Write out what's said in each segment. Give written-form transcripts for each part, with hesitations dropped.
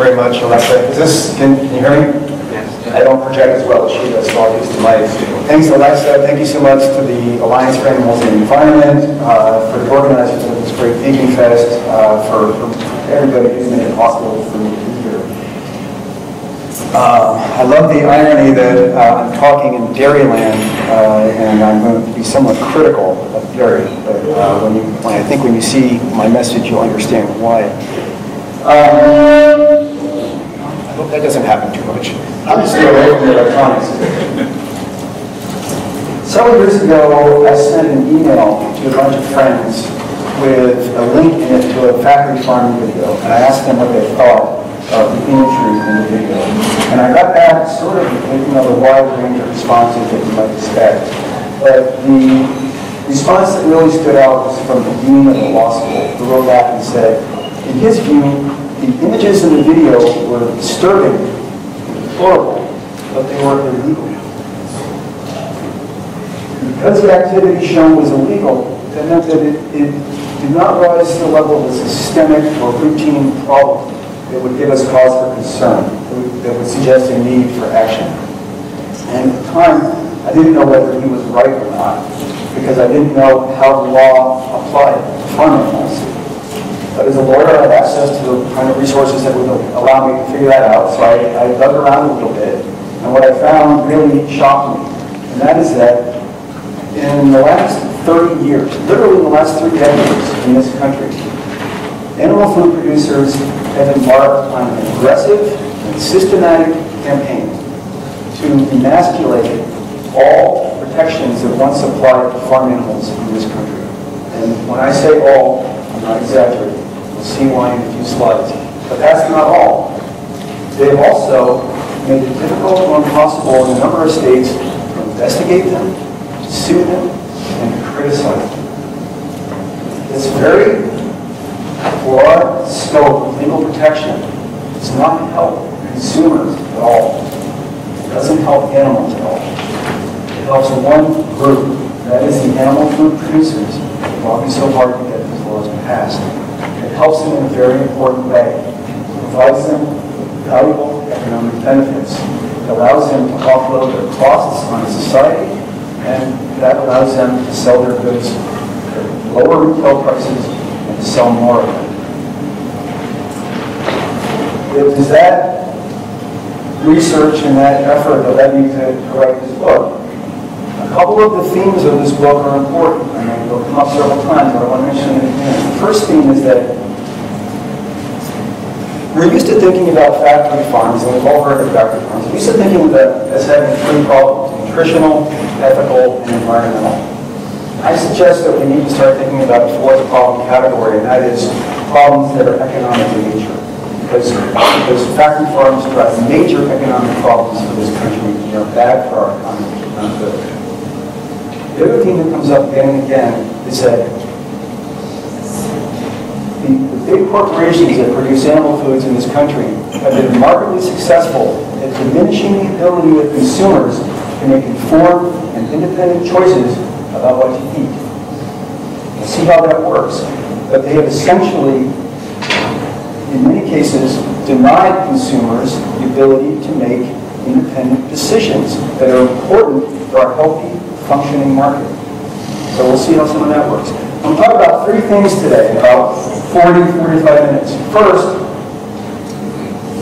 very much, Alexa. Can you hear me? Yes. I don't project as well as she does, so I'll use the mic. Thanks, Alexa. Thank you so much to the Alliance for Animals and the Environment, for the organizers of this great Vegan Fest, for everybody who's made it possible for me to be here. I love the irony that I'm talking in Dairyland, and I'm going to be somewhat critical of dairy. But I think when you see my message, you'll understand why. I hope that doesn't happen too much. I'm just stay away from the electronics. Several years ago, I sent an email to a bunch of friends with a link in it to a factory farm video, and I asked them what they thought of the imagery in the video. And I got back sort of a wide range of responses that you might expect. But the response that really stood out was from the dean of the law school, who wrote back and said, in his view, the images in the video were disturbing, deplorable, but they were illegal. Because the activity shown was illegal, that meant that it did not rise to the level of a systemic or routine problem that would give us cause for concern, that would suggest a need for action. And at the time, I didn't know whether he was right or not, because I didn't know how the law applied to farm animals. But as a lawyer, I had access to the kind of resources that would allow me to figure that out, so I dug around a little bit, and what I found really shocked me, and that is that in the last 30 years, literally in the last 3 decades in this country, animal food producers have embarked on an aggressive and systematic campaign to emasculate all protections that once applied to farm animals in this country. And when I say all, I'm not exaggerating. We'll see why in a few slides. But that's not all. They've also made it difficult or impossible in a number of states to investigate them, to sue them, and to criticize them. This very broad scope of legal protection does not help consumers at all. It doesn't help animals at all. It helps one group, that is the animal food producers, why it's so hard to get these laws passed. It helps them in a very important way. It provides them with valuable economic benefits. It allows them to offload their costs on society, and that allows them to sell their goods at lower retail prices and to sell more of them. Does that research and that effort that led me to write this book? A couple of the themes of this book are important. I mean, they'll come up several times, but I want to mention it again. The first theme is that we're used to thinking about factory farms, and we've all heard of factory farms. We're used to thinking of them as having 3 problems: nutritional, ethical, and environmental. I suggest that we need to start thinking about a 4th problem category, and that is problems that are economic in nature. Because factory farms drive major economic problems for this country. They are bad for our economy, not good. The other thing that comes up again and again is that the big corporations that produce animal foods in this country have been remarkably successful at diminishing the ability of consumers to make informed and independent choices about what to eat. We'll see how that works. But they have essentially, in many cases, denied consumers the ability to make independent decisions that are important for our healthy, functioning market. So we'll see how some of that works. I'm going to talk about 3 things today, about 40, 45 minutes. First,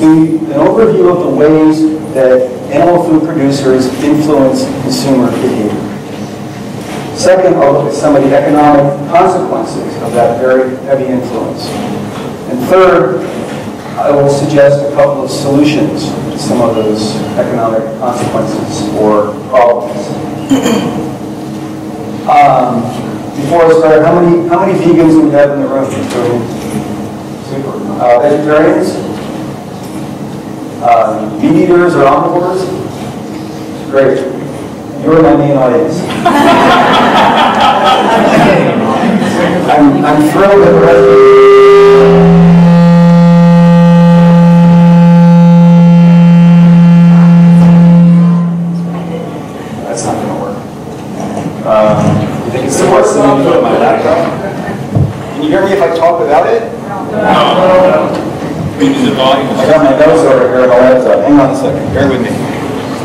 an overview of the ways that animal food producers influence consumer behavior. Second, I'll look at some of the economic consequences of that very heavy influence. And third, I will suggest a couple of solutions to some of those economic consequences or problems. Before I start, how many vegans do we have in the room? Super. Vegetarians? Meat eaters or omnivores? Great. You're my main audience. I'm thrilled that the rest of you. That's not going to work. You think it's worse than you put on my laptop? Can you hear me if I talk without it? No. The volume. I got my nose over here and my laptop. Hang on a second. Bear with me.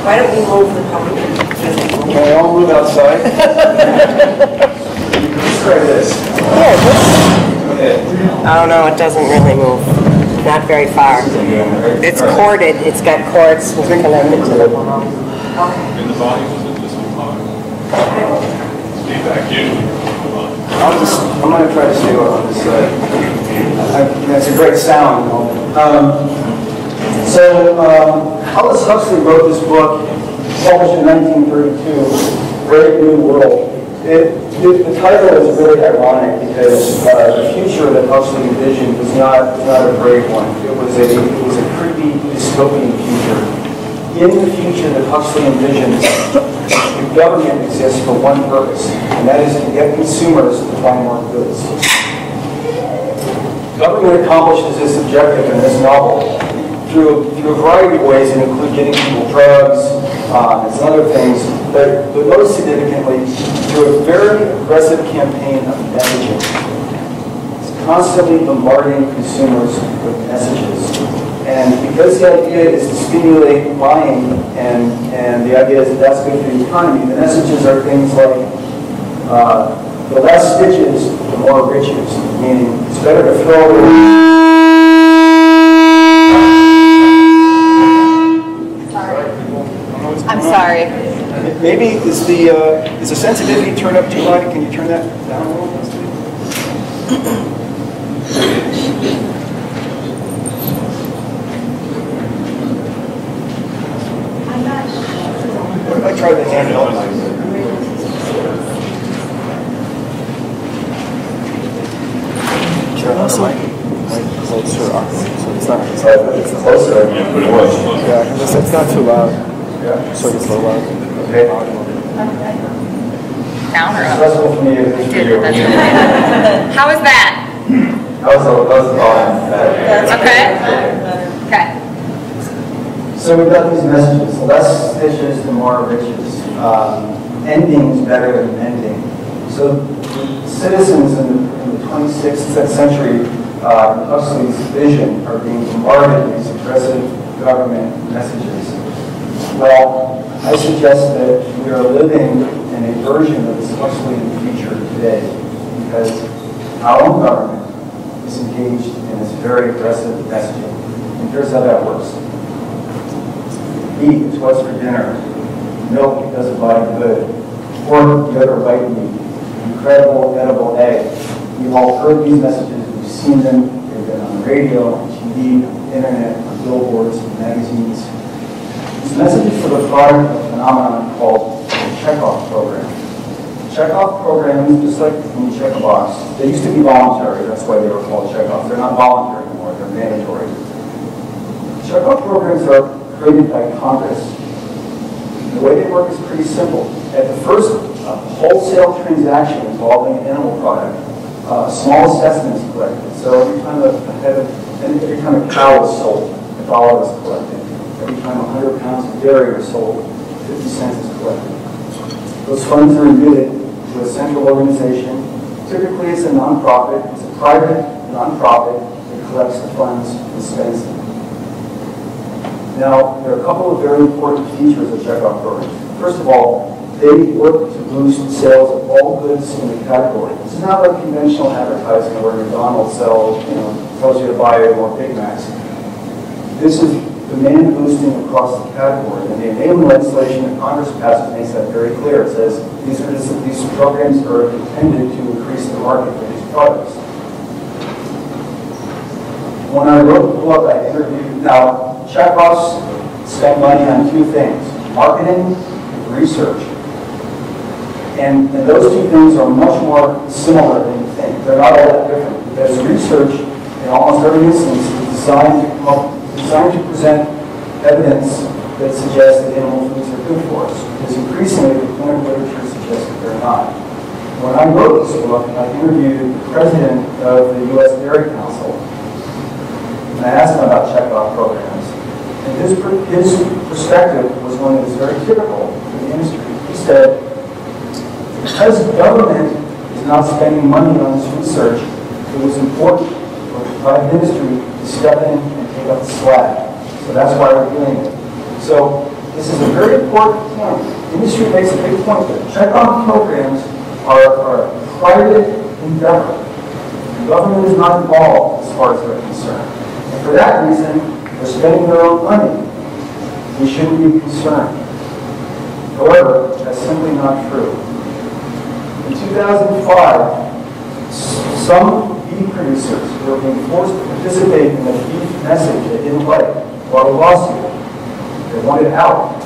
Why don't we move the podium? Okay, I'll move outside. Let's try this. Okay. Oh no, it doesn't really move. Not very far. It's corded. It's got cords connected to the wall. And the volume is at this one. Feedback, you. I'm going to try to stay on this side. That's a great sound. Aldous Huxley wrote this book, published in 1932, Brave New World. The title is really ironic because the future that Huxley envisioned was not a brave one. It was a creepy dystopian future. In the future that Huxley envisions, the government exists for one purpose, and that is to get consumers to buy more goods. Government accomplishes this objective in this novel through a variety of ways, that include getting people drugs and some other things, but most significantly, through a very aggressive campaign of messaging. It's constantly bombarding consumers with messages. And because the idea is to stimulate buying, and the idea is that that's good for the economy, the messages are things like, the less stitches, the more riches, meaning it's better to throw away. I'm sorry. Maybe is the sensitivity turned up too high? Can you turn that down a little? What if I try the handheld? Also, closer up, so it's not. It's closer. Yeah, because it's not too loud. Yeah. So it's low loud. Okay. Down or up? Stressful for me is for you. How is that? That was the volume. Okay. Okay. So we've got these messages: the less stitches, the more riches. Endings better than ending. So citizens in the 26th century, Huxley's vision, are being bombarded with these aggressive government messages. Well, I suggest that we are living in a version of this Huxleyan future today, because our own government is engaged in this very aggressive messaging. And here's how that works. Meat is what's for dinner. Milk does a body good. Pork, good or white meat. Incredible edible egg. We've all heard these messages. We've seen them. They've been on the radio, on TV, on the internet, on billboards, and magazines. These messages sort of brought a phenomenon called the checkoff program. Checkoff programs, just like when you check a box, they used to be voluntary. That's why they were called checkoffs. They're not voluntary anymore. They're mandatory. Checkoff programs are created by Congress. The way they work is pretty simple. At the first wholesale transaction involving an animal product, small assessment is collected. So every time every time a cow is sold, $1 is collected. Every time 100 pounds of dairy are sold, 50 cents is collected. Those funds are remitted to a central organization. Typically, it's a nonprofit. It's a private nonprofit that collects the funds and spends them. Now, there are a couple of very important features of checkoff programs. First of all, they work to boost sales of all goods in the category. This is not like conventional advertising where McDonald's tells you to buy more Big Macs. This is demand boosting across the category. And the enabling legislation that Congress passes makes that very clear. It says these programs are intended to increase the market for these products. When I wrote the book, I interviewed, now, checkoffs spend money on two things: marketing and research. And those two things are much more similar than you think. They're not all that different. Because research, in almost every instance, is designed to present evidence that suggests that animal foods are good for us. Because increasingly, the clinical literature suggests that they're not. When I wrote this book, I interviewed the president of the U.S. Dairy Council. And I asked him about checkoff programs. And his perspective was one that was very typical for the industry. He said, because the government is not spending money on this research, it was important for private industry to step in and take up the slack. So that's why we're doing it. So this is a very important point. Industry makes a big point that check-on programs are a private endeavor. The government is not involved as far as they're concerned. And for that reason, they're spending their own money. We shouldn't be concerned. However, that's simply not true. In 2005, some beef producers were being forced to participate in a beef message they didn't like, brought a lawsuit. They wanted out.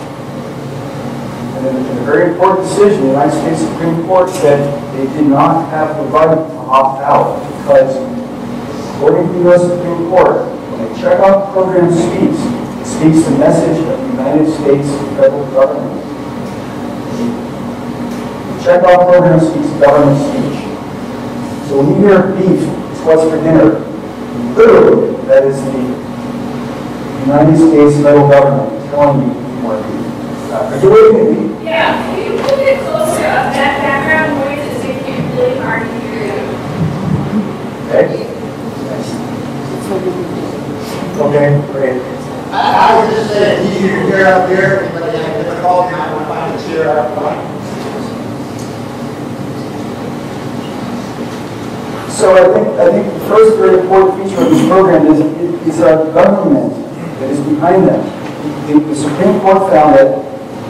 And in a very important decision, the United States Supreme Court said they did not have the right to opt out because, according to the U.S. Supreme Court, when a checkout program speaks, it speaks the message of the United States federal government. The checkout program speaks government speech. So when you hear beef, it's what's for dinner. Literally, that is the United States federal government telling you more beef. Are you looking at me? Yeah, can you move it closer up? That background noise is making it really hard to hear you. Okay. Okay, great. I would just say it's easier to hear up here, but it's difficult now to find a chair up front. So I think the first very important feature of this program is our government that is behind them. The Supreme Court found that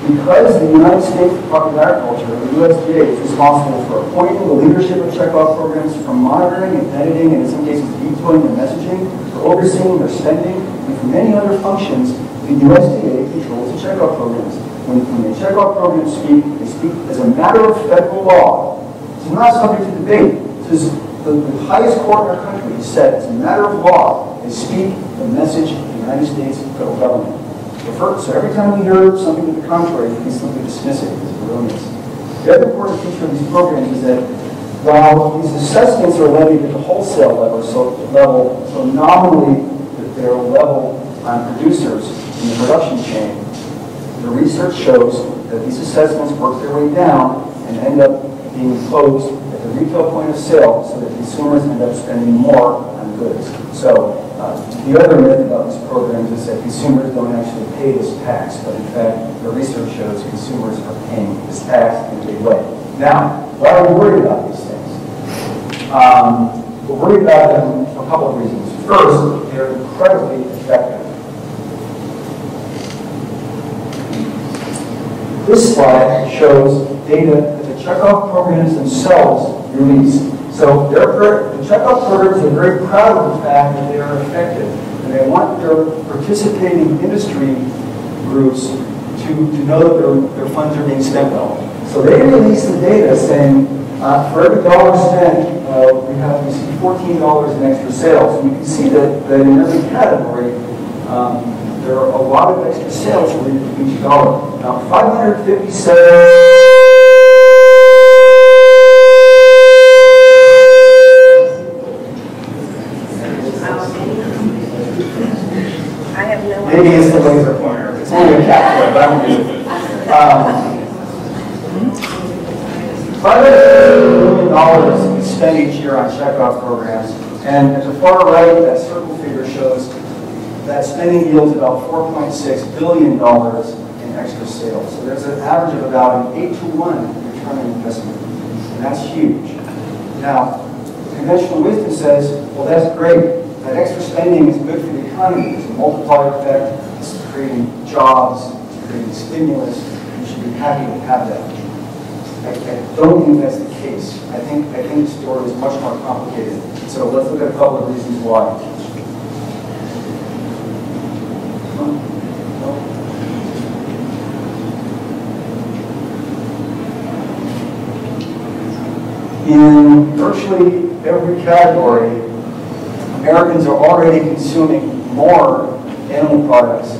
because the United States Department of Agriculture, the USDA, is responsible for appointing the leadership of checkoff programs, for monitoring and editing, and in some cases vetoing their messaging, for overseeing their spending, and for many other functions, the USDA controls the checkoff programs. When the checkoff programs speak, they speak as a matter of federal law. It's not subject to debate. This is the highest court in our country has said it's a matter of law. They speak the message of the United States federal government. So every time we hear something to the contrary, we can simply dismiss it as erroneous. The other important feature of these programs is that while these assessments are levied at the wholesale level, so nominally they're level on producers in the production chain, the research shows that these assessments work their way down and end up being imposed at the retail point of sale so that consumers end up spending more on goods. So the other myth about these programs is that consumers don't actually pay this tax, but in fact, the research shows consumers are paying this tax in a big way. Now, why are we worried about these things? We're worried about them for a couple of reasons. First, they're incredibly effective. This slide shows data that the checkoff programs themselves release. So the checkoff programs are very proud of the fact that they are effective, and they want their participating industry groups to know that their funds are being spent well. So they release the data saying, for every dollar spent, we see $14 in extra sales. And you can see that in every category, there are a lot of extra sales related to each dollar. Now, 557. Maybe it's the laser pointer. It's only a calculator, but I won't use it. $500 million is spent each year on checkoff programs, and at the far right, that circle figure shows that spending yields about $4.6 billion in extra sales. So there's an average of about an 8-to-1 return on investment, and that's huge. Now, conventional wisdom says, well, that's great. That extra spending is good for the economy. There's a multiplier effect. It's creating jobs. It's creating stimulus. You should be happy to have that. I don't think that's the case. I think the story is much more complicated. So let's look at a couple of reasons why. In virtually every category, Americans are already consuming more animal products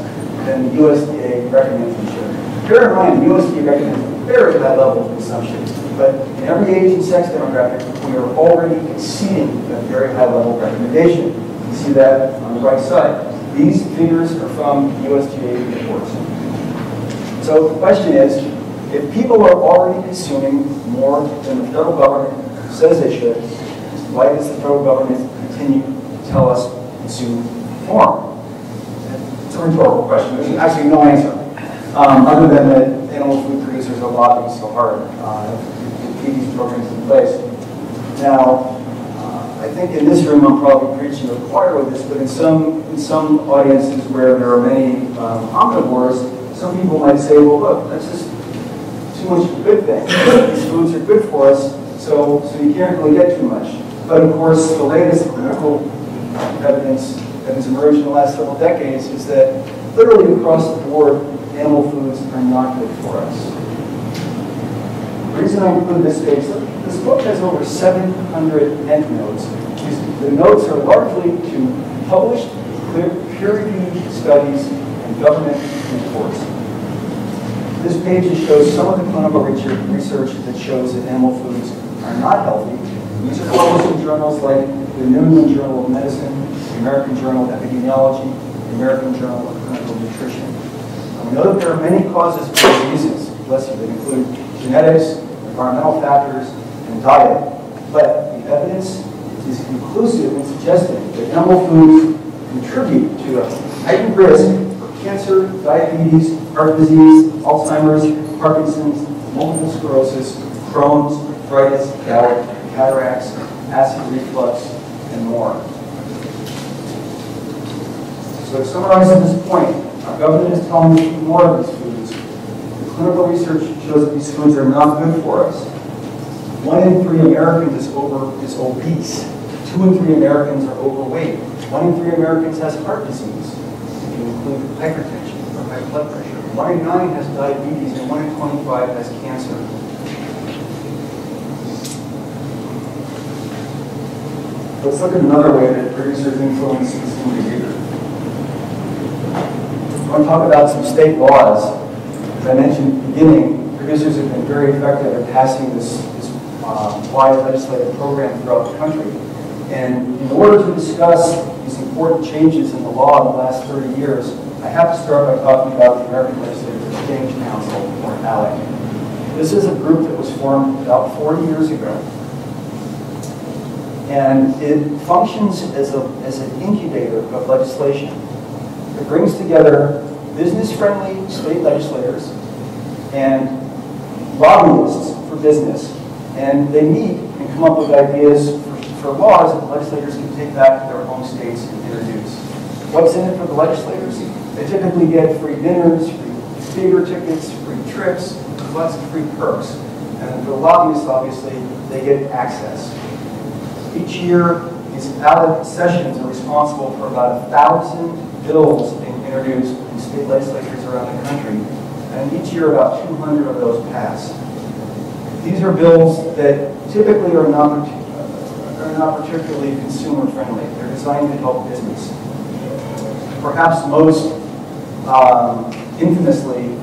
than the USDA recommends we should. Bear in mind, the USDA recommends a very high level of consumption, but in every age and sex demographic, we are already exceeding that very high level of recommendation. You see that on the right side. These figures are from USDA reports. So the question is, if people are already consuming more than the federal government says they should, why does the federal government continue tell us consume more? It's a rhetorical question. There's actually no answer, other than that animal food producers are lobbying so hard to keep these programs in place. Now, I think in this room I'm probably preaching to the choir with this, but in some audiences where there are many omnivores, some people might say, well, look, that's just too much of a good thing. These foods are good for us, so you can't really get too much. But of course, the latest clinical evidence that has emerged in the last several decades is that literally across the board, animal foods are not good for us. The reason I include this page, this book has over 700 endnotes. The notes are largely to published, peer-reviewed studies and government reports. This page shows some of the clinical research that shows that animal foods are not healthy. These are published in journals like the New England Journal of Medicine, the American Journal of Epidemiology, the American Journal of Clinical Nutrition. And we know that there are many causes for diseases, bless you, that include genetics, environmental factors, and diet. But the evidence is conclusive in suggesting that animal foods contribute to a heightened risk for cancer, diabetes, heart disease, Alzheimer's, Parkinson's, multiple sclerosis, Crohn's, arthritis, gout, cataracts, acid reflux, and more. So to summarize at this point, our government is telling us to eat more of these foods. The clinical research shows that these foods are not good for us. 1 in 3 Americans is obese. 2 in 3 Americans are overweight. 1 in 3 Americans has heart disease, if you include hypertension or high blood pressure. 1 in 9 has diabetes, and 1 in 25 has cancer. Let's look at another way that producers influence consumer behavior. I want to talk about some state laws. As I mentioned at the beginning, producers have been very effective at passing this wide legislative program throughout the country. And in order to discuss these important changes in the law in the last 30 years, I have to start by talking about the American Legislative Exchange Council, or ALEC. This is a group that was formed about 40 years ago. And it functions as an incubator of legislation. It brings together business-friendly state legislators and lobbyists for business. And they meet and come up with ideas for laws that legislators can take back to their home states and introduce. What's in it for the legislators? They typically get free dinners, free theater tickets, free trips, lots of free perks. And for the lobbyists, obviously, they get access. Each year, these ALEC sessions are responsible for about 1,000 bills being introduced in state legislatures around the country. And each year, about 200 of those pass. These are bills that typically are not particularly consumer friendly. They're designed to help business. Perhaps most infamously,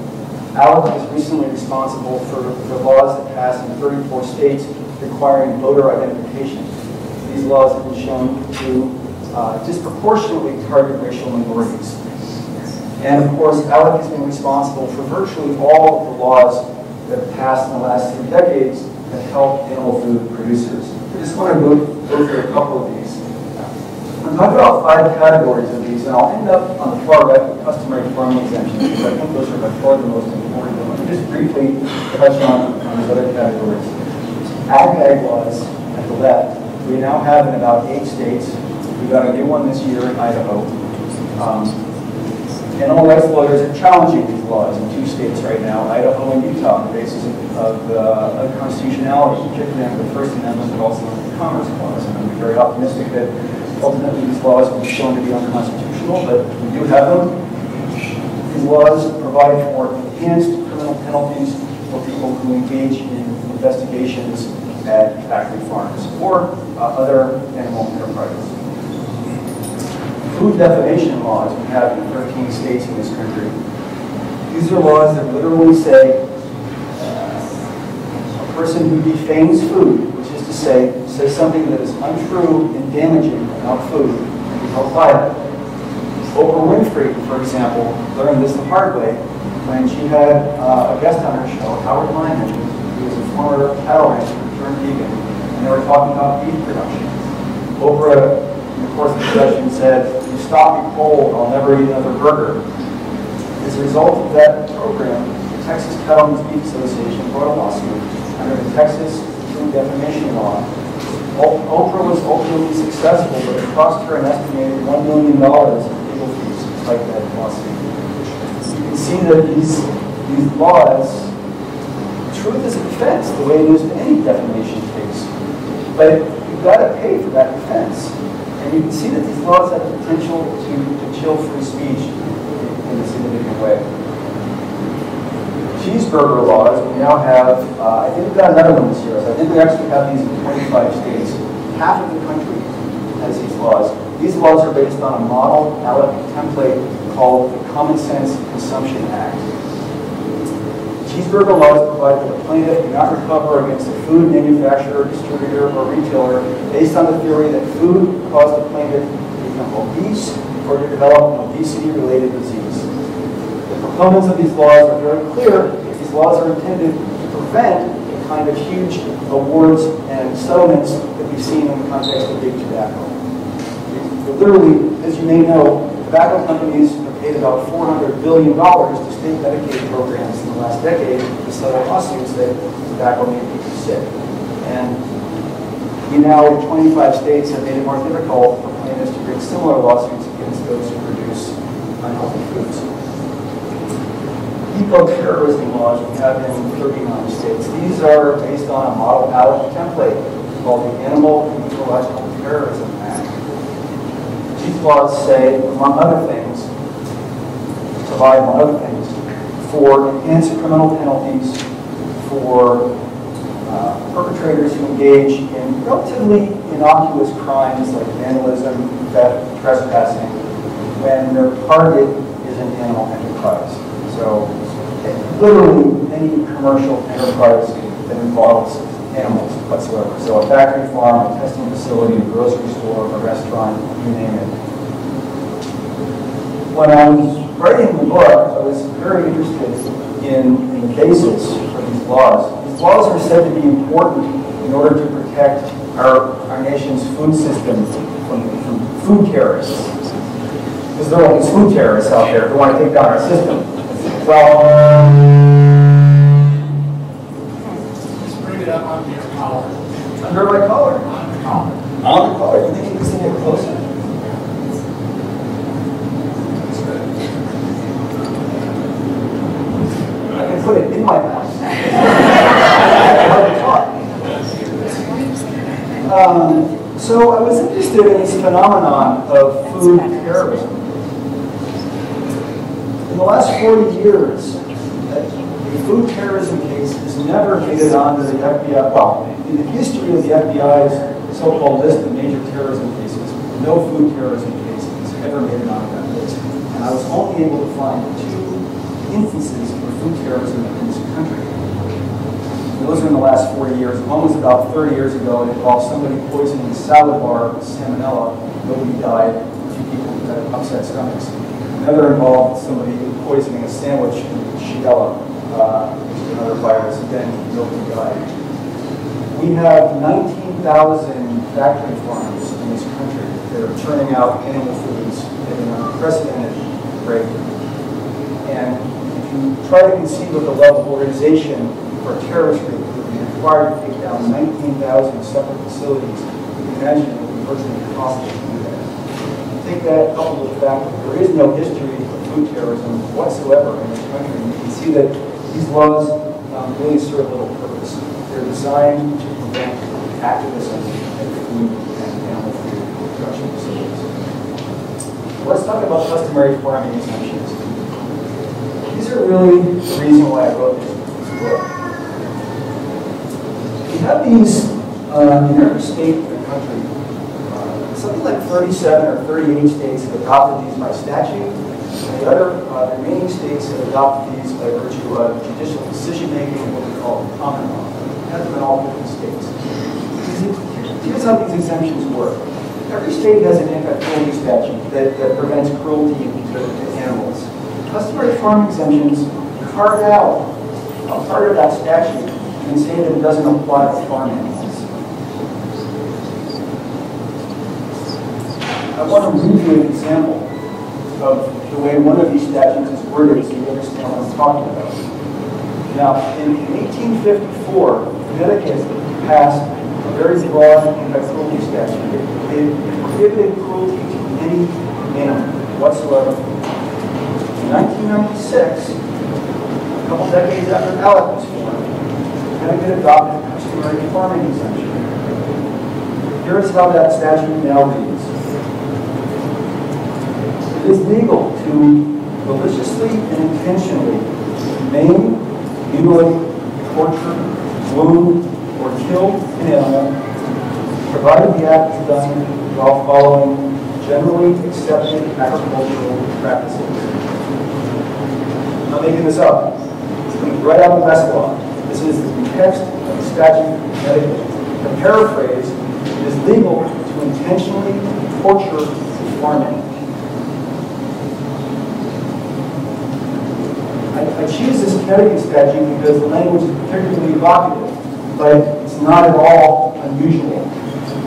ALEC was recently responsible for laws that passed in 34 states requiring voter identification. These laws have been shown to disproportionately target racial minorities. And of course, ALEC has been responsible for virtually all of the laws that have passed in the last 3 decades that help animal food producers. I just want to go through a couple of these. I'm talking about 5 categories of these, and I'll end up on the far right with customary farming exemptions, because I think those are by far the most important. But let me just briefly touch on these other categories. Ag laws at the left, we now have in about 8 states. We got a new one this year in Idaho. Animal rights lawyers are challenging these laws in 2 states right now, Idaho and Utah, on the basis of unconstitutionality, particularly under the First Amendment, but also under the Commerce Clause. And I'm very optimistic that ultimately these laws will be shown to be unconstitutional, but we do have them. These laws provide for enhanced criminal penalties for people who engage in investigations at factory farms or other animal enterprises. Food defamation laws we have in 13 states in this country. These are laws that literally say a person who defames food, which is to say, says something that is untrue and damaging about food, can be held liable. Oprah Winfrey, for example, learned this the hard way when she had a guest on her show, Howard Lyman, who was a former cattle rancher turned vegan, and they were talking about beef production. Oprah the course of the session said, if you stop me cold, I'll never eat another burger. As a result of that program, the Texas Cattle and Beef Association brought a lawsuit under the Texas Food Defamation Law. Oprah was ultimately successful, but it cost her an estimated $1 million in legal fees to fight that lawsuit. You can see that these laws, truth is a defense, the way it is to any defamation case. But you've got to pay for that defense. And you can see that these laws have the potential to chill free speech in a significant way. Cheeseburger laws, we now have, I think we've got another one this year. So I think we actually have these in 25 states. Half of the country has these laws. These laws are based on a model template called the Common Sense Consumption Act. Cheeseburger laws provide that the plaintiff do not recover against a food manufacturer, distributor, or retailer based on the theory that food caused the plaintiff to become obese or to develop an obesity-related disease. The proponents of these laws are very clear that these laws are intended to prevent the kind of huge awards and settlements that we've seen in the context of big tobacco. Literally, as you may know, tobacco companies have paid about $400 billion to state Medicaid programs in the last decade to settle lawsuits that tobacco made people sick. And we now, in 25 states, have made it more difficult for plaintiffs to bring similar lawsuits against those who produce unhealthy foods. Eco-terrorism laws we have in 39 states. These are based on a model ballot template called the Animal and Ecological Terrorism Act. These laws say, among other things, provide, among other things, for enhanced criminal penalties for perpetrators who engage in relatively innocuous crimes like vandalism, theft, trespassing, when their target is an animal enterprise. So, literally any commercial enterprise that involves animals whatsoever. So a factory farm, a testing facility, a grocery store, a restaurant, you name it. When I was writing the book, I was very interested in the basis for these laws. These laws are said to be important in order to protect our nation's food system from food terrorists. Because there are all these food terrorists out there who want to take down our system. Well, Just bring it up onto your collar. under my collar. On the collar. On the collar. You think you can see it closer? I can put it in my mouth. So I was interested in this phenomenon of food terrorism. In the last 40 years, a food terrorism case has never made it onto the FBI. Well, in the history of the FBI's so-called list of major terrorism cases, no food terrorism case has ever made it onto that list. And I was only able to find 2 instances of food terrorism in this country. And those were in the last 40 years. One was about 30 years ago. It involved somebody poisoning a salad bar with salmonella. Nobody died. A few people had upset stomachs. Another involved somebody poisoning a sandwich with Shigella, which is another virus. Again, nobody died. We have 19,000 factory farms in this country that are churning out animal foods at an unprecedented rate. And if you try to conceive of the level of organization for a terrorist group that would be required to take down 19,000 separate facilities, you can imagine it would be virtually impossible to do that. Take that coupled with the fact that there is no history of food terrorism whatsoever in this country. And you can see that these laws really serve little purpose. They're designed to prevent activism at food and animal food production facilities. Let's talk about customary farming exemptions. These are really the reason why I wrote this book. We have these in every state in the country. Something like 37 or 38 states have adopted these by statute, and the other remaining states have adopted these by virtue of judicial decision-making and what we call common law. We have them in all 50 states. Here's how these exemptions work. Every state has an anti-cruelty statute that prevents cruelty to animals. Customary farm exemptions carve out a part of that statute and say that it doesn't apply to farm animals. I want to read you an example of the way one of these statutes is worded so you understand what I'm talking about. Now, in 1854, Connecticut passed a very broad anti-cruelty statute. It prohibited cruelty to any animal whatsoever. In 1996, a couple decades after ALEC was formed, Connecticut adopted a customary farming exemption. Here's how that statute now reads. It is legal to maliciously and intentionally maim, mutilate, torture, wound, or kill an animal, provided the act is done while following generally accepted agricultural practices. I'm not making this up. It's right out of the best law. This is the text of the statute in Connecticut. The paraphrase, it is legal to intentionally torture farm animals. I choose this Connecticut statute because the language is particularly evocative, but it's not at all unusual.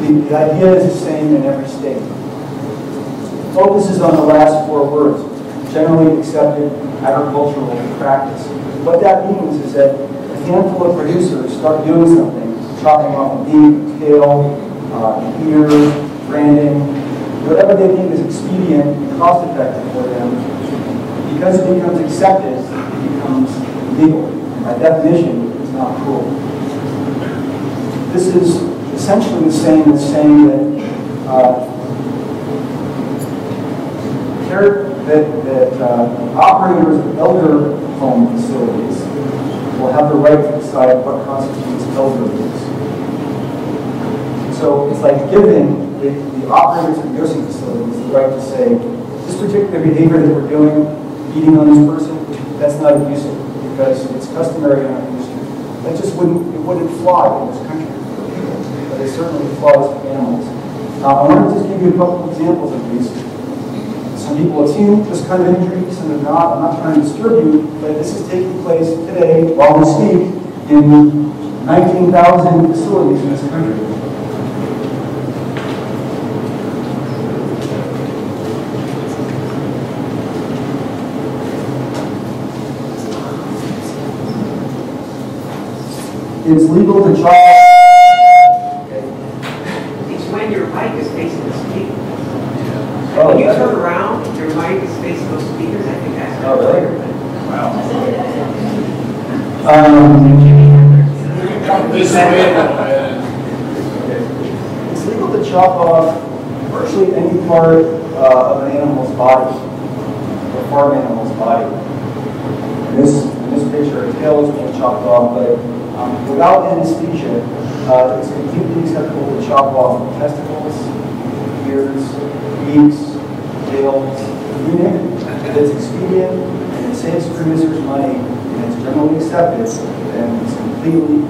The idea is the same in every state. It focuses on the last four words, generally accepted agricultural practice. What that means is that a handful of producers start doing something, chopping off a beak, tail, ear, branding, whatever they think is expedient and cost-effective for them. Because it becomes accepted, it becomes legal. And by definition, it's not cruel. This is essentially the same as saying that operators of elder home facilities will have the right to decide what constitutes elder abuse. So it's like giving the operators of nursing facilities the right to say, this particular behavior that we're doing, eating on this person, that's not abusive because it's customary in our industry. That just wouldn't fly in this country for people, but it certainly flies for animals. I want to just give you a couple of examples of these. Some people have seen this kind of injury, some have not. I'm not trying to disturb you, but this is taking place today, while we speak, in 19,000 facilities in this country. It's legal to chop. It's when your mic is facing the speaker. Oh, when you turn around, your mic is facing those speakers. I think that's really? Wow. It's legal to chop off virtually any part of an animal's body, a farm animal's body. In this picture, a tail is being chopped off, but without anesthesia, it's completely acceptable to chop off testicles, ears, beaks, tails, you name it. If it's expedient and it saves producers money and it's generally accepted, then it's completely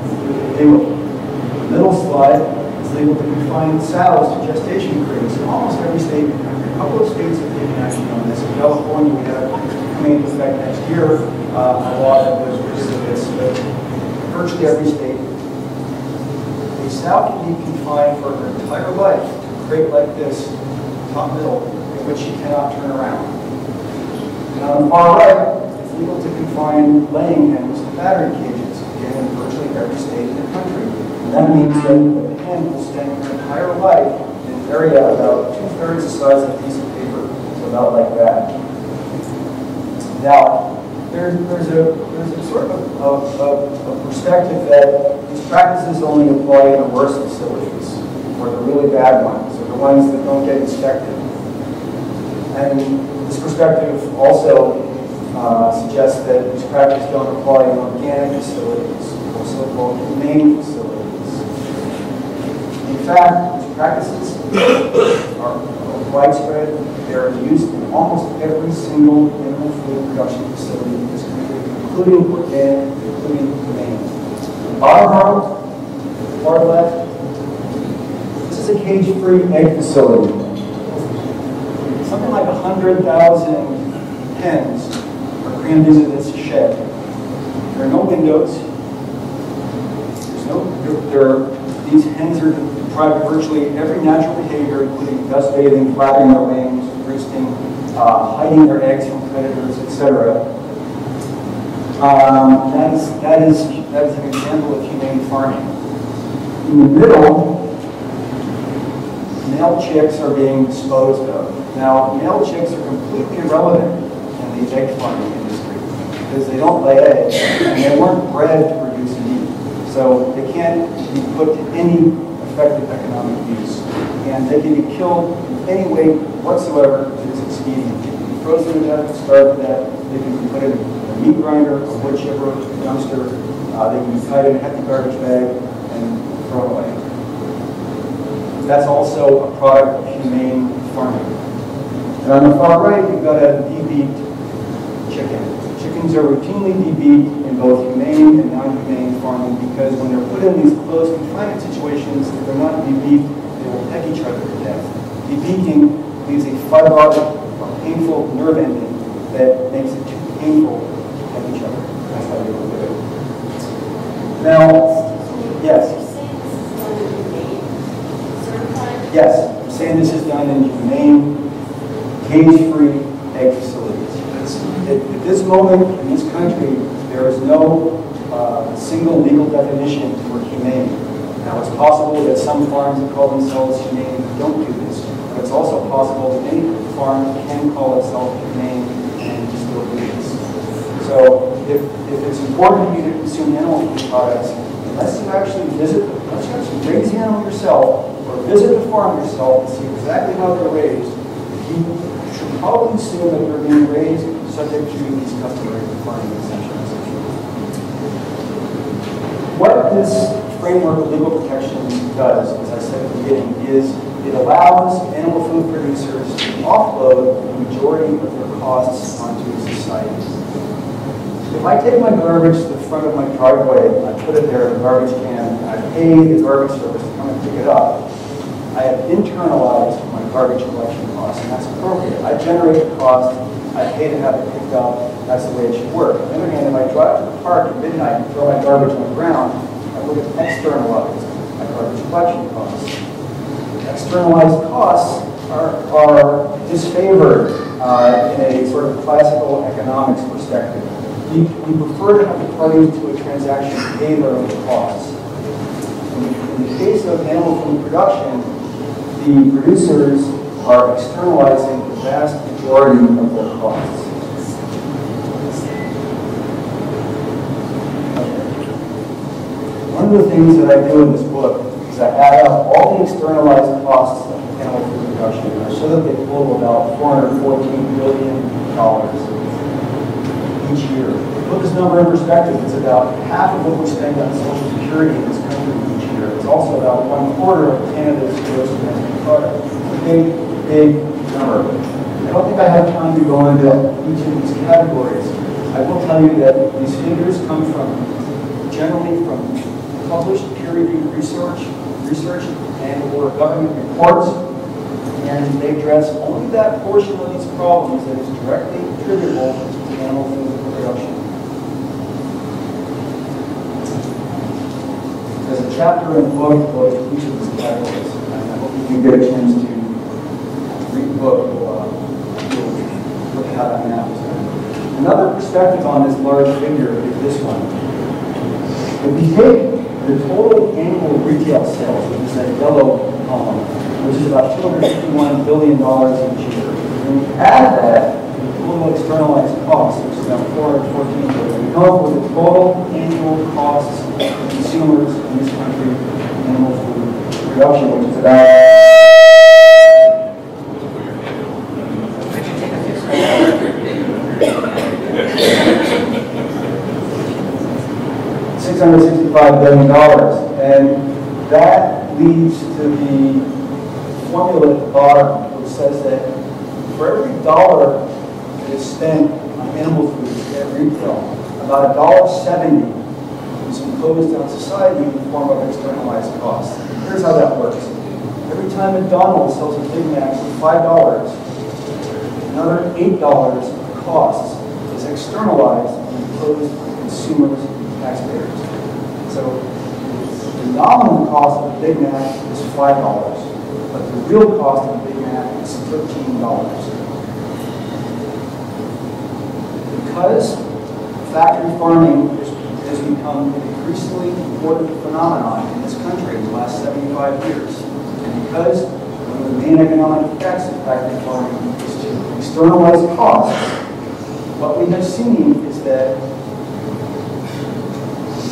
legal. The middle slide is legal to confine sows to gestation periods in almost every state in the country. A couple of states have taken action on this. In California, we have coming into effect next year a law that was this. Virtually every state. A sow can be confined for her entire life to a crate like this, top middle, in which she cannot turn around. And on the far right, it's legal to confine laying hens to battery cages, again, in virtually every state in the country. And that means that the hen will spend her entire life in an area about 2/3 the size of a piece of paper, so about like that. Now, there's a sort of perspective that these practices only apply in the worst facilities, or the really bad ones, or the ones that don't get inspected. And this perspective also suggests that these practices don't apply in organic facilities, or so-called humane facilities. In fact, these practices are widespread. They are used in almost every single animal food production facility in this country, including organic, including humane. Bottom row, far left, this is a cage-free egg facility. Something like 100,000 hens are crammed into this shed. There are no windows. These hens are describe virtually every natural behavior, including dust bathing, flapping their wings, roosting, hiding their eggs from predators, etc. That is an example of humane farming. In the middle, male chicks are being disposed of. Now, male chicks are completely irrelevant in the egg farming industry because they don't lay eggs and they weren't bred to produce meat. So they can't be put to any effective economic use. And they can be killed in any way whatsoever to expedient. They can be frozen to death, starved to death, they can be put in a meat grinder, a wood chipper, a dumpster, they can be tied in a hefty garbage bag and thrown away. That's also a product of humane farming. And on the far right, you've got a de-beaked chicken. Chickens are routinely de-beaked in both humane and non-humane farming because when they're put in these closed confinement situations, if they're not de-beaked, they will peck each other to death. De-beaking leaves a fibrotic or painful nerve ending that makes it too painful to peck each other. That's how they will do it. Now, yes? Yes, I'm saying this is done in humane, cage-free egg facilities. At this moment in this country, there is no single legal definition for humane. Now, it's possible that some farms that call themselves humane don't do this, but it's also possible that any farm can call itself humane and still do this. So, if it's important to you to consume animal food products, unless you actually raise the animal yourself, or visit the farm yourself and see exactly how they're raised, you should probably assume that they're being raised subject to these customary farming exemptions. What this framework of legal protection does, as I said at the beginning, is it allows animal food producers to offload the majority of their costs onto society. If I take my garbage to the front of my driveway, I put it there in a garbage can, and I pay the garbage service to come and pick it up, I have internalized my garbage collection costs, and that's appropriate. I generate the cost, I pay to have it picked up, that's the way it should work. On the other hand, if I drive to the park at midnight and throw my garbage on the ground, I would have externalized my garbage collection costs. Externalized costs are disfavored in a sort of classical economics perspective. We prefer to have the parties to a transaction pay their own costs. In the case of animal food production, the producers are externalizing the vast majority of their costs. One of the things that I do in this book is I add up all the externalized costs of animal food production, and I show that they total about $414 billion each year. To put this number in perspective, it's about half of what we spend on Social Security in this country each year. It's also about 1/4 of Canada's gross domestic product. It's a big number. I don't think I have time to go into each of these categories. I will tell you that these figures come generally from published peer-reviewed research and/or government reports, and they address only that portion of these problems that is directly attributable to animal food production. There's a chapter in the book about each of these categories, and I hope you can get a chance to read the book. You'll look at how that map is done. Another perspective on this large figure is this one. If we take the total annual retail sales, which is that yellow column, which is about $251 billion each year, and we add that to the total externalized costs, which is about $414 billion, we come up with the total annual costs of consumers in this country in animal food production, which is about $665 billion, and that leads to the formula at the bottom, which says that for every dollar that is spent on animal food at retail, about $1.70 is imposed on society in the form of externalized costs. Here's how that works. Every time McDonald's sells a Big Mac for $5, another $8 of costs is externalized and imposed on consumers and taxpayers. So the nominal cost of a Big Mac is $5, but the real cost of a Big Mac is $13. Because factory farming has become an increasingly important phenomenon in this country in the last 75 years, and because one of the main economic effects of factory farming is to externalize costs, what we have seen is that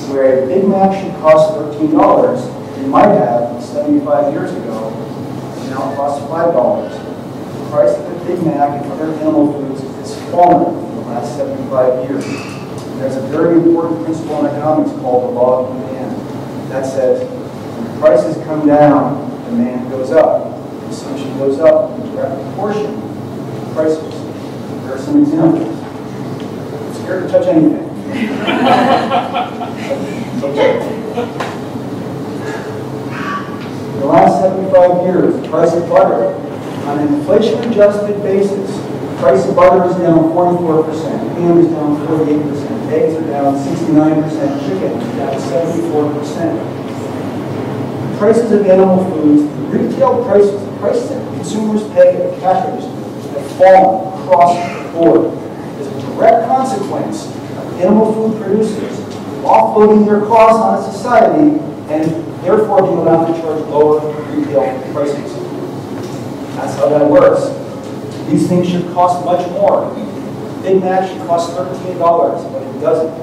where a Big Mac should cost $13, it might have 75 years ago, and now it costs $5. The price of a Big Mac and other animal foods has fallen in the last 75 years. And there's a very important principle in economics called the law of demand. That says when prices come down, demand goes up. Consumption goes up in direct proportion to prices. There are some examples. I'm scared to touch anything. In the last 75 years, the price of butter, on an inflation-adjusted basis, the price of butter is down 44%, ham is down 48%, eggs are down 69%, chicken is down 74%. The prices of animal foods, the retail prices, the prices that consumers pay at the cash register, have fallen across the board. As a direct consequence of animal food producers offloading their costs on society and therefore being allowed to charge lower retail prices. That's how that works. These things should cost much more. Big Mac should cost $13, but it doesn't.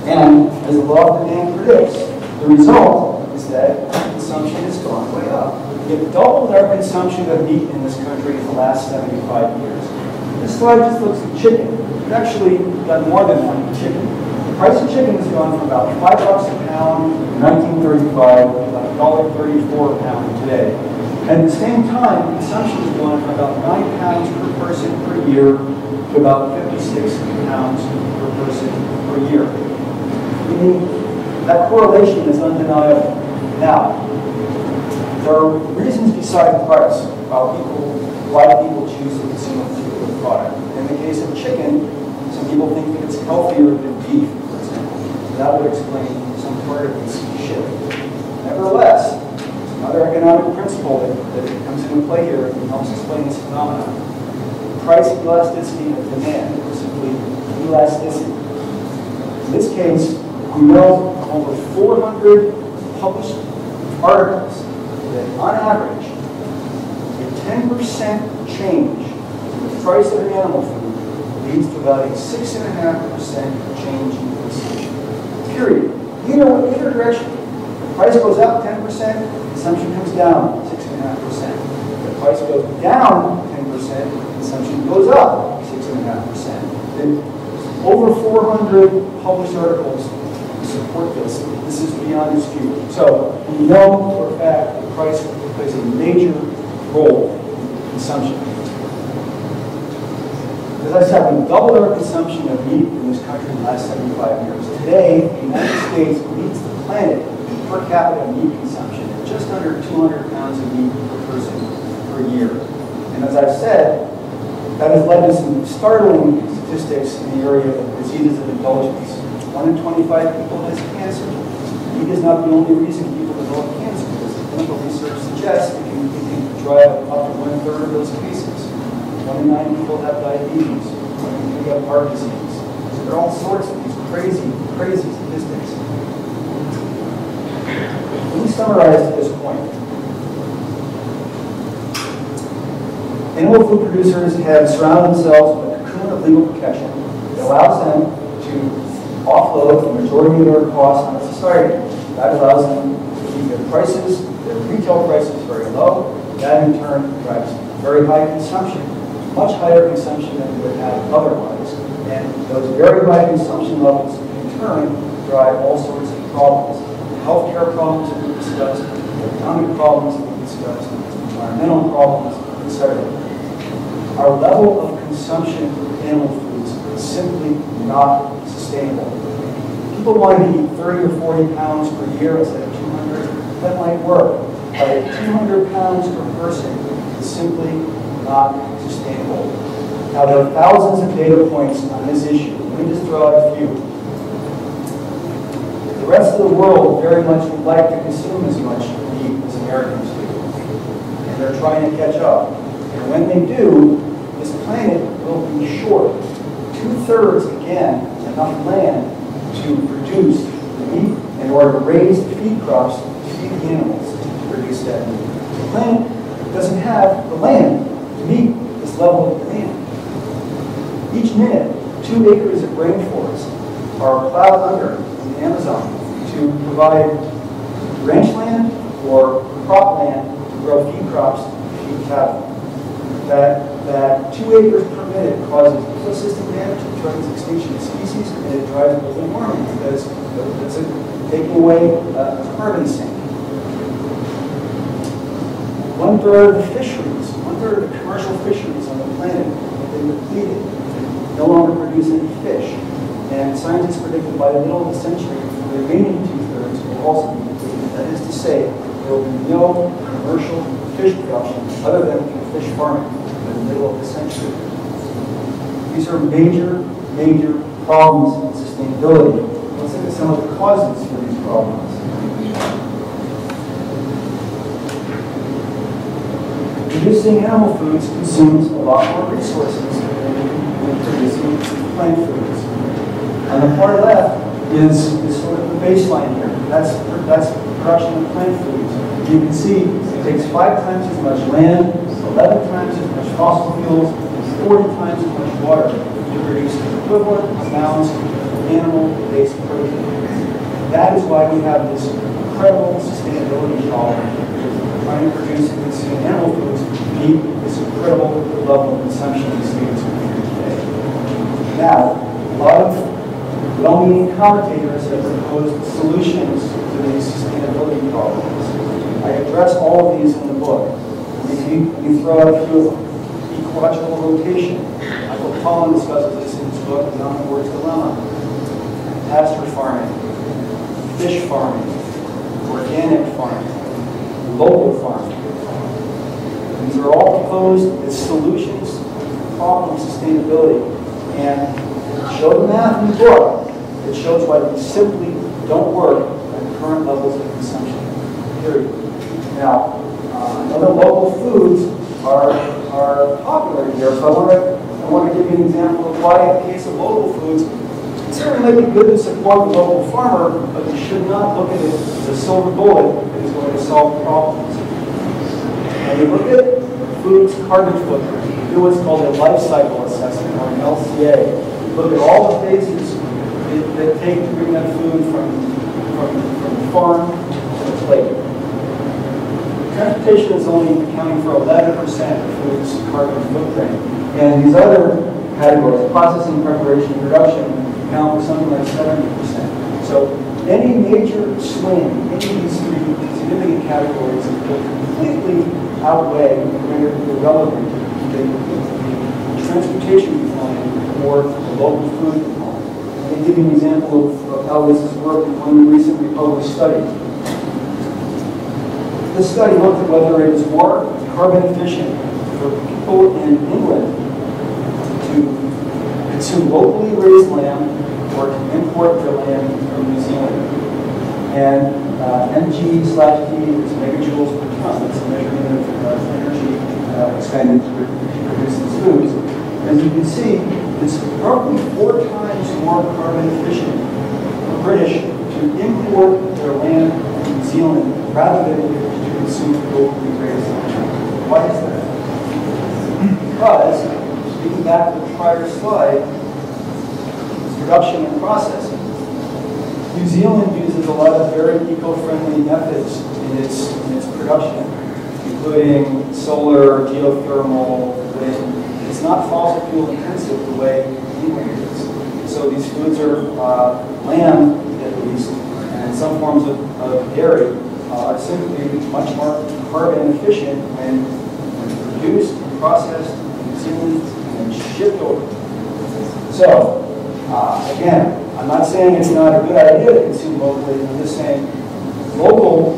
And as the law of demand predicts, the result is that consumption has gone way up. We've doubled our consumption of meat in this country in the last 75 years. This slide just looks at chicken. We've actually done more than that with chicken. The price of chicken has gone from about $5 a pound in 1935 to about $1.34 a pound today. And at the same time, consumption has gone from about 9 pounds per person per year to about 56 pounds per person per year. Meaning that correlation is undeniable. Now, there are reasons besides price why people choose to consume a particular product. In the case of chicken, some people think that it's healthier than beef, for example. So that would explain some part of this shift. Nevertheless, another economic principle that comes into play here and helps explain this phenomenon. Price elasticity of demand, or simply elasticity. In this case, we know over 400 published articles that on average, a 10% change in the price of an animal food leads to about a 6.5% change in consumption. Period. Either direction. The price goes up 10%, consumption comes down 6.5%. The price goes down 10%, consumption goes up 6.5%. And over 400 published articles support this. This is beyond dispute. So we know for a fact that price plays a major role in consumption. As I said, we've doubled our consumption of meat in this country in the last 75 years. Today, the United States leads the planet in per capita meat consumption at just under 200 pounds of meat per person per year. And as I've said, that has led to some startling statistics in the area of diseases of indulgence. 1 in 25 people has cancer. Meat is not the only reason people develop cancer, because the clinical research suggests it can drive up to 1/3 of those cases. 1 in 9 people have diabetes. 1 in 3 have heart disease. So there are all sorts of these crazy statistics. Let me summarize this point. Animal food producers have surrounded themselves with a cocoon of legal protection that allows them to offload the majority of their costs on society. That allows them to keep their prices, their retail prices, very low. That in turn drives very high consumption, much higher consumption than we would have otherwise. And those very high consumption levels in turn drive all sorts of problems. Healthcare problems that we discussed, economic problems that we discussed, environmental problems, etc. Our level of consumption of animal foods is simply not sustainable. People want to eat 30 or 40 pounds per year instead of 200. That might work, but 200 pounds per person is simply not sustainable. Now, there are thousands of data points on this issue. Let me just throw out a few. The The rest of the world very much would like to consume as much meat as Americans do. And they're trying to catch up. And when they do, this planet will be short. 2/3, again, enough land to produce the meat in order to raise the feed crops to feed the animals to produce that meat. The planet doesn't have the land to meet this level of demand. Each minute, 2 acres of rainforest are plowed under in the Amazon to provide ranchland or cropland to grow feed crops to feed cattle. That 2 acres per minute causes ecosystem damage, it threatens extinction of species, and it drives global warming because it's taking away a carbon sink. 1/3 of the fisheries, 1/3 of the commercial fisheries on the planet have been depleted, no longer produce any fish. And scientists predict that by the middle of the century, the remaining 2/3 will also be depleted. That is to say, there will be no commercial fish production other than fish farming in the middle of the century. These are major, major problems in sustainability. Let's look at some of the causes for these problems. Producing animal foods consumes a lot more resources than producing plant foods. On the far left is sort of the baseline here. That's production of plant foods. You can see it takes 5 times as much land, 11 times as much fossil fuels, 40 times as much water to produce the equivalent amounts of animal-based protein. That is why we have this incredible sustainability problem. Trying to produce and consume animal foods meet this incredible level of consumption we see in today. Now, a lot of well-meaning commentators have proposed solutions to these sustainability problems. I address all of these in the book. You throw out a few of them. Ecological rotation. Michael Pollan discusses this in his book, The Omnivore's Dilemma. Pasture farming, fish farming, organic farming, local farming. These are all proposed as solutions to the problem of sustainability. And show the math in the book. It shows why these simply don't work at current levels of consumption. Period. Now, other local foods are popular here, so I want to give you an example of why, in the case of local foods, it certainly might be good to support the local farmer, but you should not look at it as a silver bullet that is going to solve problems. When you look at food's carbon footprint, you do what's called a life cycle assessment, or an LCA. You look at all the phases that take to bring that food from the farm to the plate. Transportation is only accounting for 11% of food's carbon footprint. And these other categories, processing, preparation, and production, account for something like 70%. So any major swing, any of these 3 significant categories will completely outweigh and render irrelevant the transportation component or the local food component. Let me give you an example of how this has worked in one recently published study. This study looked at whether it is more carbon efficient for people in England to consume locally raised lamb or to import their lamb from New Zealand. And mg/p is megajoules per ton. That's a measurement of energy expended to produce these foods. As you can see, it's roughly 4 times more carbon efficient for British to import their lamb from New Zealand rather than to consume locally raised lamb. Why is that? Because, speaking back to the prior slide, production and processing. New Zealand uses a lot of very eco-friendly methods in its production, including solar, geothermal, wind. It's not fossil fuel intensive the way England is. So these foods are lamb, at least, and some forms of dairy are simply much more carbon efficient when produced, processed in New Zealand, and shipped over. So, again, I'm not saying it's not a good idea to consume locally. I'm just saying local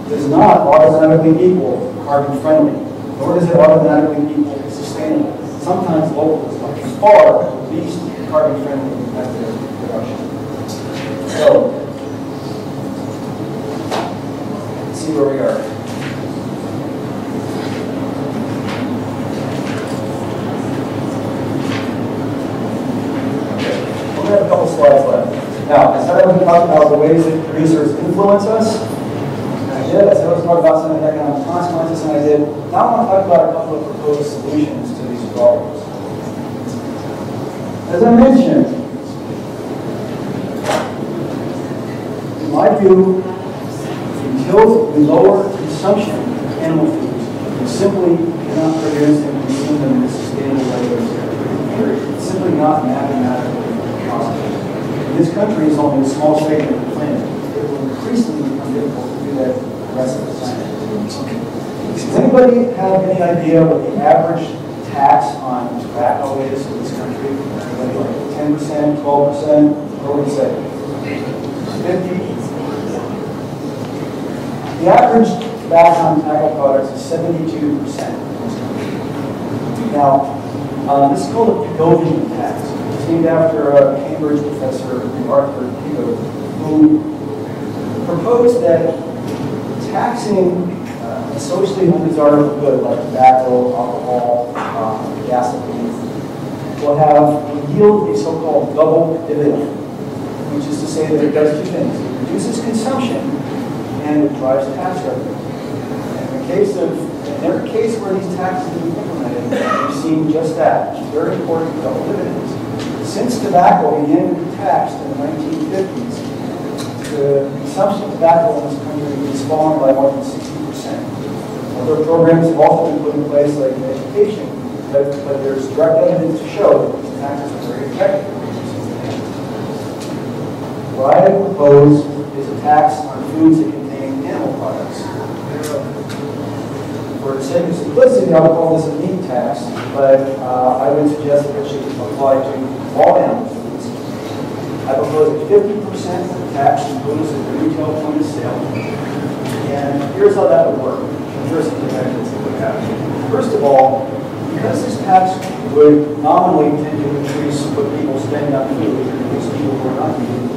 does not automatically equal carbon friendly, nor does it automatically equal sustainable. Sometimes local is by far the least carbon friendly method of production. So, see where we are. We have a couple slides left. Now, I said I was going to talk about the ways that producers influence us. And I did. I said I was going to talk about some of the economic consequences, and I did. Now I want to talk about a couple of proposed solutions to these problems. As I mentioned, in my view, until we lower consumption of animal foods, we simply cannot produce and consume them in a sustainable way. It's simply not mathematically possible. This country is only a small segment of the planet. It will increasingly become difficult to do that for the rest of the planet. Does anybody have any idea what the average tax on tobacco is in this country? Like 10%, 12%? What would you say? 50? The average tax on tobacco products is 72%. Now, this is called a Pigovian tax. It's named after a Cambridge professor, Arthur Pigou, who proposed that taxing a socially undesirable good like tobacco, alcohol, gasoline will yield a so-called double dividend, which is to say that it does two things. It reduces consumption and it drives tax revenue. And in every case where these taxes have been implemented, we've seen just that, which is very important, double dividends. Since tobacco began to be taxed in the 1950s, the consumption of tobacco in this country has fallen by more than 60%. Other programs have also been put in place, like education, but there's direct evidence to show that these taxes are very effective. What I propose is a tax on foods that contain animal products. For the sake of simplicity, I would call this a meat tax, but I would suggest that it should apply to all animal foods. I propose a 50% tax imposed at the retail point of sale. And here's how that would work. Here's some benefits it would have. First of all, because this tax would nominally tend to increase what people spend on food, because people who are not eating,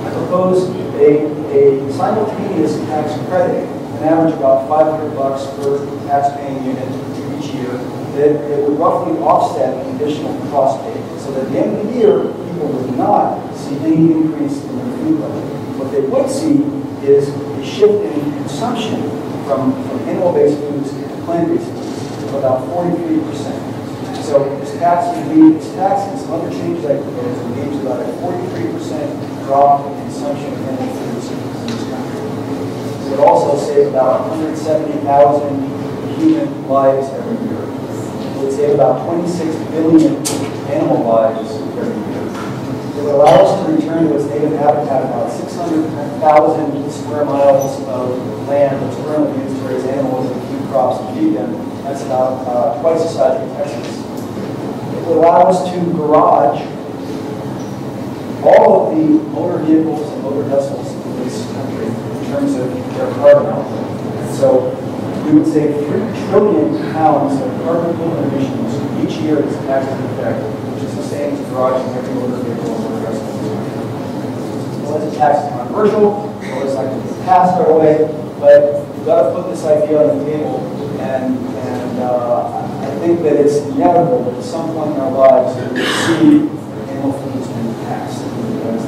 I propose a simultaneous tax credit, an average about $500 per tax-paying unit each year, that would roughly offset the additional cost paid. So that at the end of the year, people would not see any increase in their food budget. What they would see is a shift in consumption from animal-based foods to plant-based foods of about 43%. So this tax and some other changes I propose would lead to about a 43% drop in consumption of animal foods in this country. It would also save about 170,000 human lives every year. It would save about 26 billion animal lives every year. It would allow us to return to its native habitat about 600,000 square miles of land that's currently used to raise animals and keep crops and feed them. That's about twice the size of Texas. It would allow us to garage all of the motor vehicles and motor vessels in this country in terms of their carbon output. So we would save 3 trillion pounds of carbon equivalent emissions each year as a tax effect, which is the same as garaging every motor vehicle and motor vessel. Well, this tax is controversial, so it's not going to be passed right away, but we've got to put this idea on the table, and I think that it's inevitable that at some point in our lives we will see animal foods being taxed, because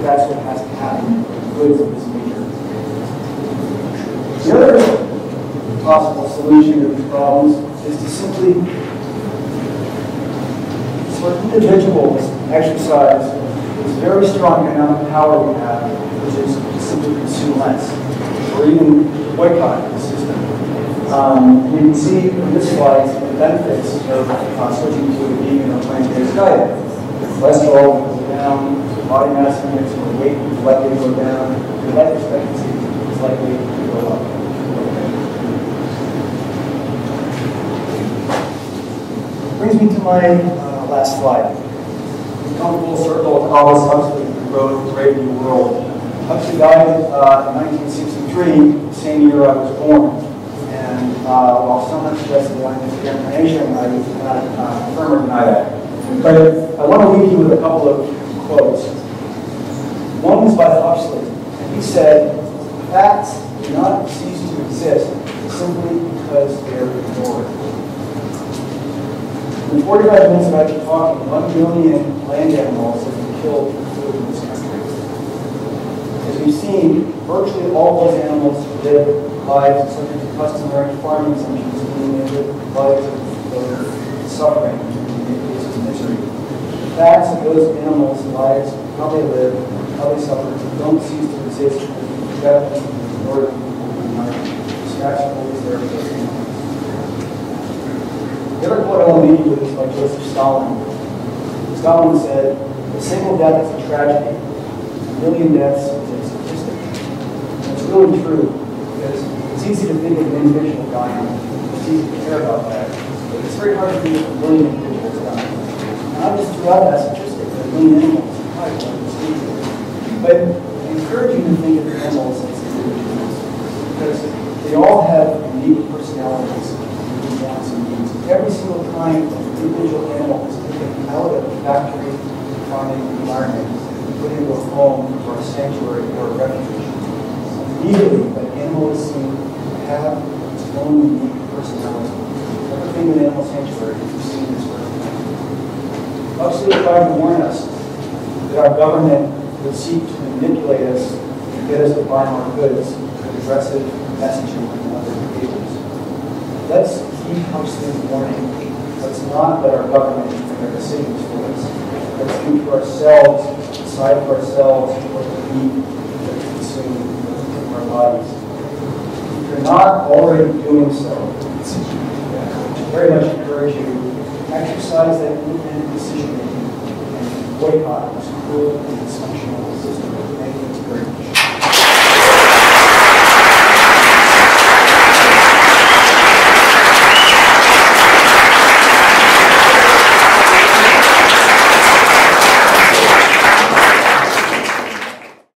that's what has to happen with goods of this nature. The other possible solution to these problems is to simply, for individuals, exercise this very strong economic power we have, which is to simply consume less, or even boycott the system. You can see from this slide the benefits of switching to a vegan or plant-based diet. Cholesterol will go down, body mass index or weight is likely to go down, your life expectancy is likely to go up. Brings me to my last slide. We come full circle with Aldous Huxley, who wrote Brave New World. Huxley died in 1963, the same year I was born. And while someone suggested that I'm his reincarnation, I cannot confirm or deny that. But I want to leave you with a couple of quotes. One is by Huxley, and he said, facts do not cease to exist simply because they're ignored. In the 45 minutes that I've been talking, 1 million land animals have been killed for food in this country. As we've seen, virtually all those animals live lives subject to customary farming assumptions, meaning they live lives of suffering, in cases of misery. The facts of those animals' lives, how they live, how they suffer, don't cease to exist because we forget them in order to scratch holes there. The other quote I want to leave you with is by Joseph Stalin. Stalin said, "A single death is a tragedy. A million deaths is a statistic." And it's really true, because it's easy to think of an individual dying. It's easy to care about that. But it's very hard to think of a million individuals dying. And I just threw out that statistic, that a million animals. But I encourage you to think of animals as individuals, because they all have unique personalities, unique wants and needs. Every single kind of individual animal is taken out of the factory farming environment and put into a home or a sanctuary or a refuge. Immediately, that animal is seen to have its own unique personality. Everything in an animal sanctuary is seen this way. Huxley tried to warn us that our government would seek to manipulate us to get us to buy more goods with aggressive messaging and other behaviors. Let's heed Huxley's warning. Let's not let our government make our decisions for us. Let's think for ourselves, decide for ourselves what to eat, what to consume, what to put in our bodies. If you're not already doing so, I very much encourage you to exercise that independent decision making and boycott this cruel and dysfunctional system.